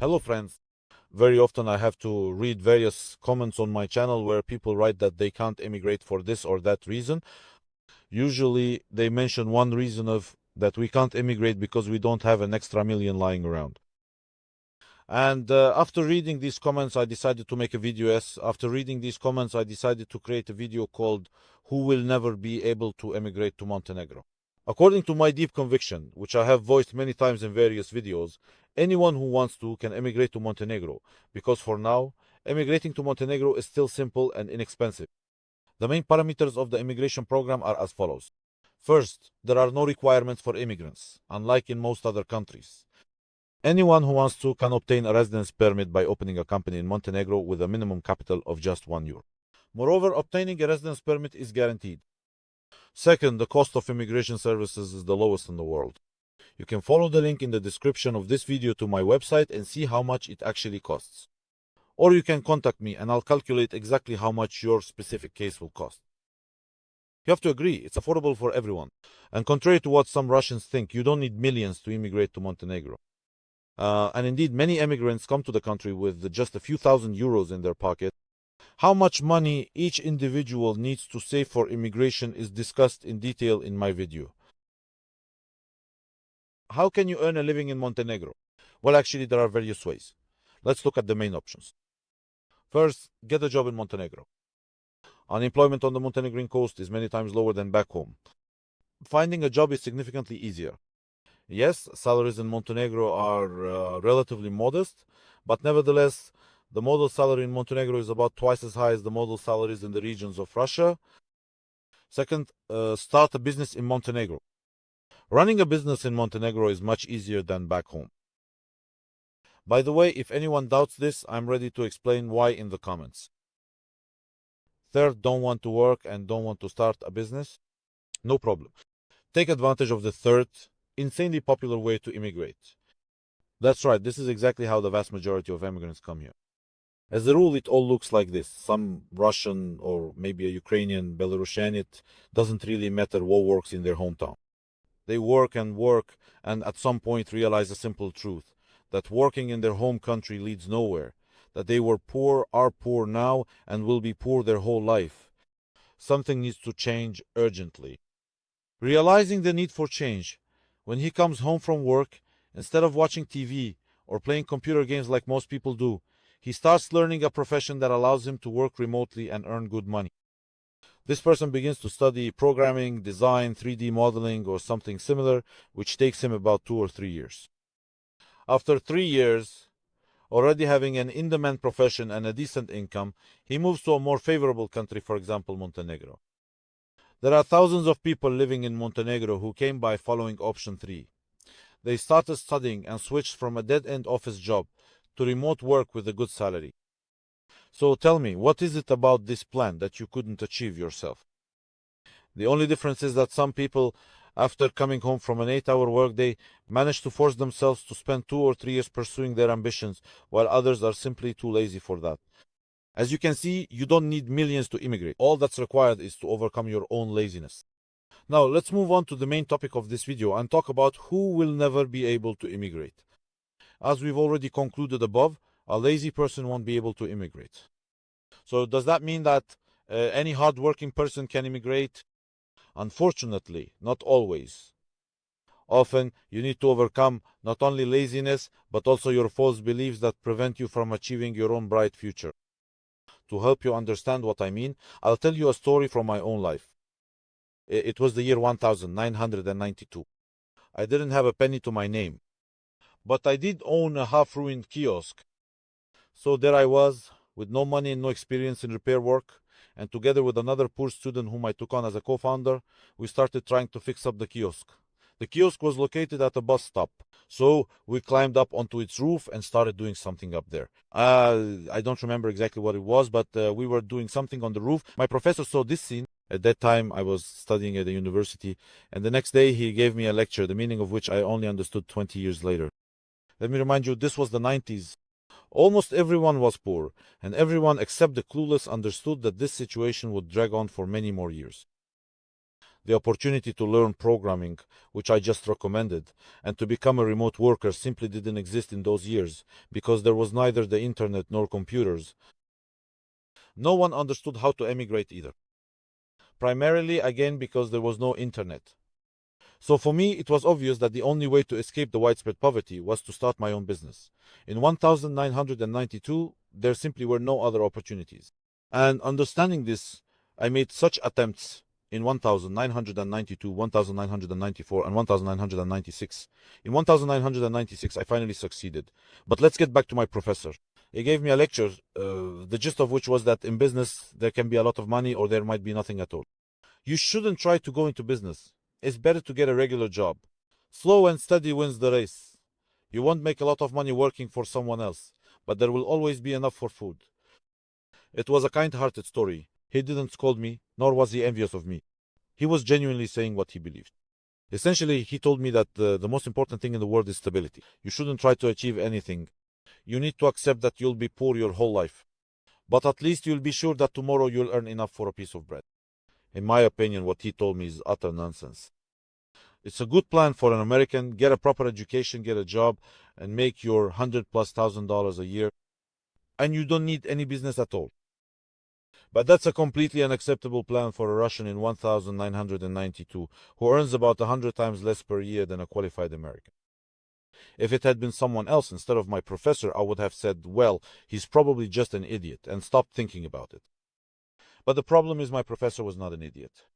Hello friends. Very often I have to read various comments on my channel where people write that they can't immigrate for this or that reason. Usually they mention one reason of that we can't immigrate because we don't have an extra million lying around. And after reading these comments, I decided to make a video. Yes, after reading these comments, I decided to create a video called "Who Will Never Be Able to Immigrate to Montenegro." According to my deep conviction, which I have voiced many times in various videos, anyone who wants to can emigrate to Montenegro, because for now, emigrating to Montenegro is still simple and inexpensive. The main parameters of the immigration program are as follows. First, there are no requirements for immigrants, unlike in most other countries. Anyone who wants to can obtain a residence permit by opening a company in Montenegro with a minimum capital of just €1. Moreover, obtaining a residence permit is guaranteed. Second, the cost of immigration services is the lowest in the world. You can follow the link in the description of this video to my website and see how much it actually costs. Or you can contact me and I'll calculate exactly how much your specific case will cost. You have to agree, it's affordable for everyone. And contrary to what some Russians think, you don't need millions to immigrate to Montenegro. And indeed, many immigrants come to the country with just a few thousand euros in their pocket. How much money each individual needs to save for immigration is discussed in detail in my video. How can you earn a living in Montenegro? Well, actually, there are various ways. Let's look at the main options. First, get a job in Montenegro. Unemployment on the Montenegrin coast is many times lower than back home. Finding a job is significantly easier. Yes, salaries in Montenegro are relatively modest, but nevertheless, the model salary in Montenegro is about twice as high as the model salaries in the regions of Russia. Second, start a business in Montenegro. Running a business in Montenegro is much easier than back home. By the way, if anyone doubts this, I'm ready to explain why in the comments. Third, don't want to work and don't want to start a business? No problem. Take advantage of the third, insanely popular way to immigrate. That's right, this is exactly how the vast majority of immigrants come here. As a rule, it all looks like this. Some Russian or maybe a Ukrainian, Belarusian, it doesn't really matter what works in their hometown. They work and at some point realize a simple truth, that working in their home country leads nowhere, that they were poor, are poor now, and will be poor their whole life. Something needs to change urgently. Realizing the need for change, when he comes home from work, instead of watching TV or playing computer games like most people do, he starts learning a profession that allows him to work remotely and earn good money. This person begins to study programming, design, 3D modeling, or something similar, which takes him about 2 or 3 years. After 3 years, already having an in-demand profession and a decent income, he moves to a more favorable country, for example, Montenegro. There are thousands of people living in Montenegro who came by following option 3. They started studying and switched from a dead-end office job to remote work with a good salary. So tell me, what is it about this plan that you couldn't achieve yourself? The only difference is that some people, after coming home from an 8-hour workday, manage to force themselves to spend 2 or 3 years pursuing their ambitions, while others are simply too lazy for that. As you can see, you don't need millions to immigrate. All that's required is to overcome your own laziness. Now, let's move on to the main topic of this video and talk about who will never be able to immigrate. As we've already concluded above, a lazy person won't be able to immigrate. So does that mean that any hardworking person can immigrate? Unfortunately, not always. Often, you need to overcome not only laziness, but also your false beliefs that prevent you from achieving your own bright future. To help you understand what I mean, I'll tell you a story from my own life. It was the year 1992. I didn't have a penny to my name, but I did own a half-ruined kiosk. So there I was, with no money and no experience in repair work, and together with another poor student whom I took on as a co-founder, we started trying to fix up the kiosk. The kiosk was located at a bus stop, so we climbed up onto its roof and started doing something up there. I don't remember exactly what it was, but we were doing something on the roof. My professor saw this scene. At that time, I was studying at the university, and the next day he gave me a lecture, the meaning of which I only understood 20 years later. Let me remind you, this was the 90s. Almost everyone was poor, and everyone except the clueless understood that this situation would drag on for many more years. The opportunity to learn programming, which I just recommended, and to become a remote worker simply didn't exist in those years because there was neither the internet nor computers. No one understood how to emigrate either. Primarily, again, because there was no internet. So for me, it was obvious that the only way to escape the widespread poverty was to start my own business. In 1992, there simply were no other opportunities. And understanding this, I made such attempts in 1992, 1994, and 1996. In 1996, I finally succeeded. But let's get back to my professor. He gave me a lecture, the gist of which was that in business, there can be a lot of money or there might be nothing at all. You shouldn't try to go into business. It's better to get a regular job. Slow and steady wins the race. You won't make a lot of money working for someone else, but there will always be enough for food. It was a kind-hearted story. He didn't scold me, nor was he envious of me. He was genuinely saying what he believed. Essentially, he told me that the most important thing in the world is stability. You shouldn't try to achieve anything. You need to accept that you'll be poor your whole life. But at least you'll be sure that tomorrow you'll earn enough for a piece of bread. In my opinion, what he told me is utter nonsense. It's a good plan for an American. Get a proper education, get a job, and make your $100,000+ a year. And you don't need any business at all. But that's a completely unacceptable plan for a Russian in 1992 who earns about 100 times less per year than a qualified American. If it had been someone else instead of my professor, I would have said, well, he's probably just an idiot, and stopped thinking about it. But the problem is my professor was not an idiot.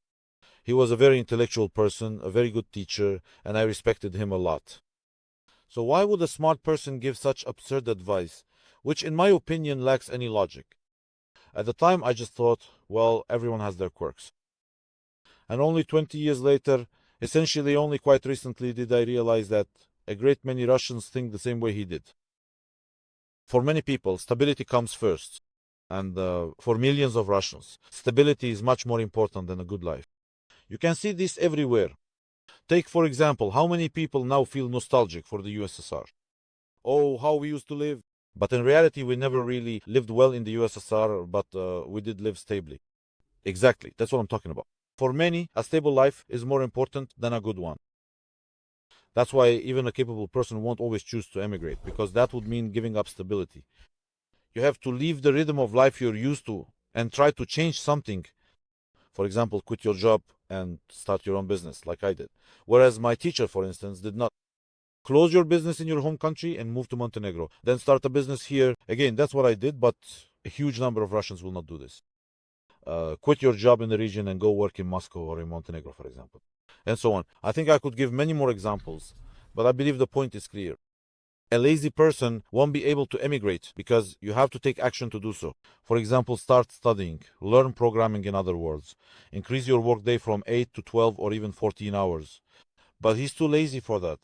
He was a very intellectual person, a very good teacher, and I respected him a lot. So why would a smart person give such absurd advice, which in my opinion lacks any logic? At the time, I just thought, well, everyone has their quirks. And only 20 years later, essentially only quite recently, did I realize that a great many Russians think the same way he did. For many people, stability comes first. And for millions of Russians, stability is much more important than a good life. You can see this everywhere. Take, for example, how many people now feel nostalgic for the USSR. Oh, how we used to live. But in reality, we never really lived well in the USSR, but we did live stably. Exactly, that's what I'm talking about. For many, a stable life is more important than a good one. That's why even a capable person won't always choose to emigrate, because that would mean giving up stability. You have to leave the rhythm of life you're used to and try to change something. For example, quit your job and start your own business, like I did. Whereas my teacher, for instance, did not. Close your business in your home country and move to Montenegro. Then start a business here. Again, that's what I did, but a huge number of Russians will not do this. Quit your job in the region and go work in Moscow or in Montenegro, for example, and so on. I think I could give many more examples, but I believe the point is clear. A lazy person won't be able to emigrate because you have to take action to do so. For example, start studying, learn programming in other words, increase your workday from 8 to 12 or even 14 hours. But he's too lazy for that.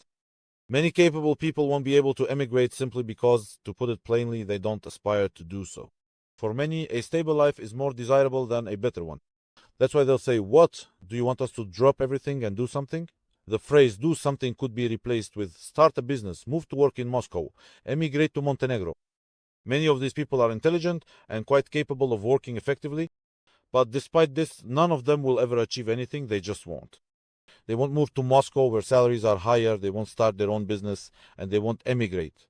Many capable people won't be able to emigrate simply because, to put it plainly, they don't aspire to do so. For many, a stable life is more desirable than a better one. That's why they'll say, what? Do you want us to drop everything and do something? The phrase do something could be replaced with start a business, move to work in Moscow, emigrate to Montenegro. Many of these people are intelligent and quite capable of working effectively, but despite this, none of them will ever achieve anything. They just won't. They won't move to Moscow where salaries are higher, they won't start their own business, and they won't emigrate.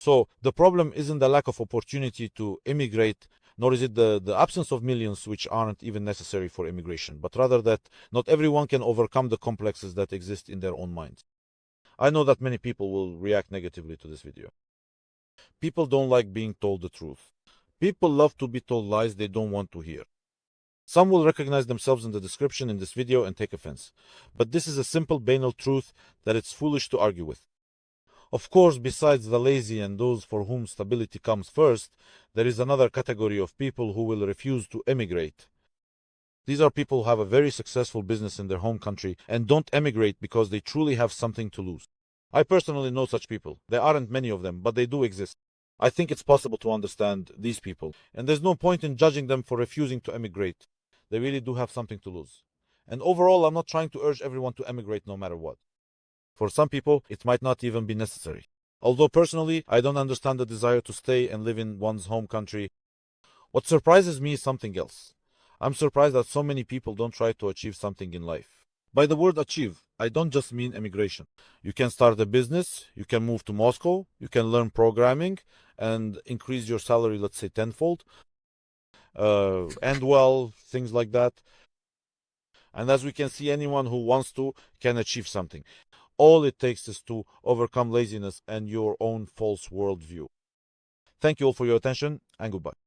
So the problem isn't the lack of opportunity to immigrate, nor is it the absence of millions which aren't even necessary for immigration, but rather that not everyone can overcome the complexes that exist in their own minds. I know that many people will react negatively to this video. People don't like being told the truth. People love to be told lies they don't want to hear. Some will recognize themselves in the description in this video and take offense. But this is a simple, banal truth that it's foolish to argue with. Of course, besides the lazy and those for whom stability comes first, there is another category of people who will refuse to emigrate. These are people who have a very successful business in their home country and don't emigrate because they truly have something to lose. I personally know such people. There aren't many of them, but they do exist. I think it's possible to understand these people, and there's no point in judging them for refusing to emigrate. They really do have something to lose. And overall, I'm not trying to urge everyone to emigrate no matter what. For some people, it might not even be necessary. Although personally, I don't understand the desire to stay and live in one's home country. What surprises me is something else. I'm surprised that so many people don't try to achieve something in life. By the word achieve, I don't just mean immigration. You can start a business, you can move to Moscow, you can learn programming and increase your salary, let's say, tenfold, and well, things like that. And as we can see, anyone who wants to can achieve something. All it takes is to overcome laziness and your own false worldview. Thank you all for your attention, and goodbye.